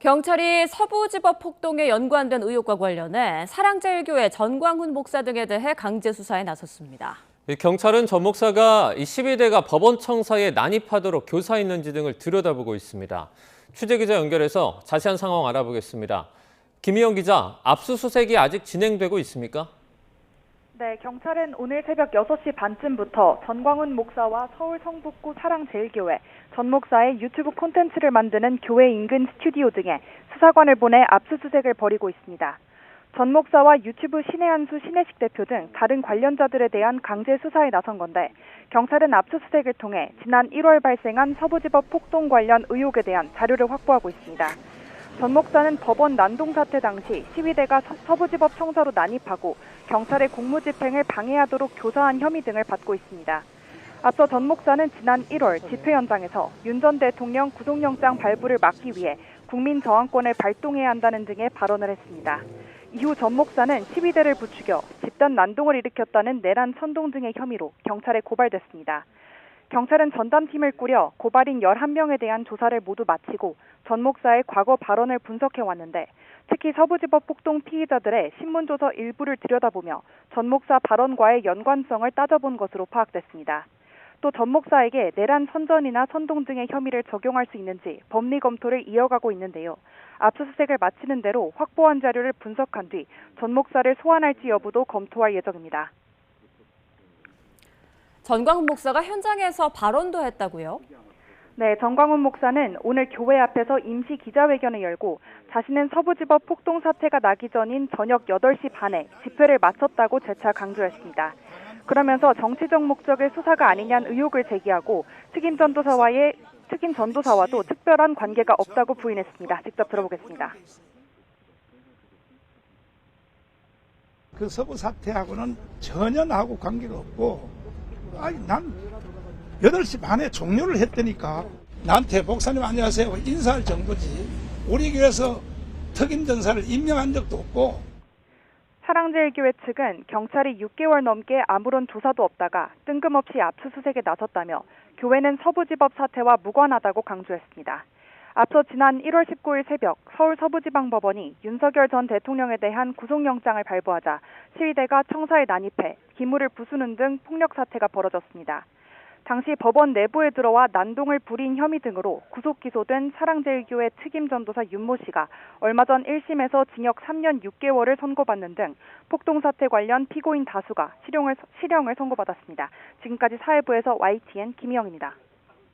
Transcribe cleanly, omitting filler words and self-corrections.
경찰이 서부지법 폭동에 연관된 의혹과 관련해 사랑제일교회 전광훈 목사 등에 대해 강제 수사에 나섰습니다. 경찰은 전 목사가 이 12대가 법원 청사에 난입하도록 교사했는지 등을 들여다보고 있습니다. 취재기자 연결해서 자세한 상황 알아보겠습니다. 김희영 기자, 압수수색이 아직 진행되고 있습니까? 네, 경찰은 오늘 새벽 6시 반쯤부터 전광훈 목사와 서울 성북구 사랑제일교회, 전 목사의 유튜브 콘텐츠를 만드는 교회 인근 스튜디오 등에 수사관을 보내 압수수색을 벌이고 있습니다. 전 목사와 유튜브 신의 한수 신혜식 대표 등 다른 관련자들에 대한 강제 수사에 나선 건데, 경찰은 압수수색을 통해 지난 1월 발생한 서부지법 폭동 관련 의혹에 대한 자료를 확보하고 있습니다. 전 목사는 법원 난동 사태 당시 시위대가 서부지법 청사로 난입하고 경찰의 공무집행을 방해하도록 교사한 혐의 등을 받고 있습니다. 앞서 전 목사는 지난 1월 집회 현장에서 윤 전 대통령 구속영장 발부를 막기 위해 국민 저항권을 발동해야 한다는 등의 발언을 했습니다. 이후 전 목사는 시위대를 부추겨 집단 난동을 일으켰다는 내란 선동 등의 혐의로 경찰에 고발됐습니다. 경찰은 전담팀을 꾸려 고발인 11명에 대한 조사를 모두 마치고 전 목사의 과거 발언을 분석해왔는데, 특히 서부지법 폭동 피의자들의 신문조서 일부를 들여다보며 전 목사 발언과의 연관성을 따져본 것으로 파악됐습니다. 또 전 목사에게 내란 선전이나 선동 등의 혐의를 적용할 수 있는지 법리 검토를 이어가고 있는데요. 압수수색을 마치는 대로 확보한 자료를 분석한 뒤 전 목사를 소환할지 여부도 검토할 예정입니다. 전광훈 목사가 현장에서 발언도 했다고요? 네, 전광훈 목사는 오늘 교회 앞에서 임시 기자회견을 열고 자신은 서부지법 폭동 사태가 나기 전인 저녁 8시 반에 집회를 마쳤다고 재차 강조했습니다. 그러면서 정치적 목적의 수사가 아니냐는 의혹을 제기하고 특임 전도사와도 특별한 관계가 없다고 부인했습니다. 직접 들어보겠습니다. 그 서부 사태하고는 전혀 나하고 관계가 없고, 난 8시 반에 종료를 했다니까. 나한테 목사님 안녕하세요 인사할 정도지, 우리 교회에서 특임 전사를 임명한 적도 없고. 사랑제일교회 측은 경찰이 6개월 넘게 아무런 조사도 없다가 뜬금없이 압수수색에 나섰다며 교회는 서부지법 사태와 무관하다고 강조했습니다. 앞서 지난 1월 19일 새벽 서울 서부지방법원이 윤석열 전 대통령에 대한 구속영장을 발부하자 시위대가 청사에 난입해 기물을 부수는 등 폭력 사태가 벌어졌습니다. 당시 법원 내부에 들어와 난동을 부린 혐의 등으로 구속 기소된 사랑제일교회 특임 전도사 윤모 씨가 얼마 전 1심에서 징역 3년 6개월을 선고받는 등 폭동 사태 관련 피고인 다수가 실형을 선고받았습니다. 지금까지 사회부에서 YTN 김희영입니다.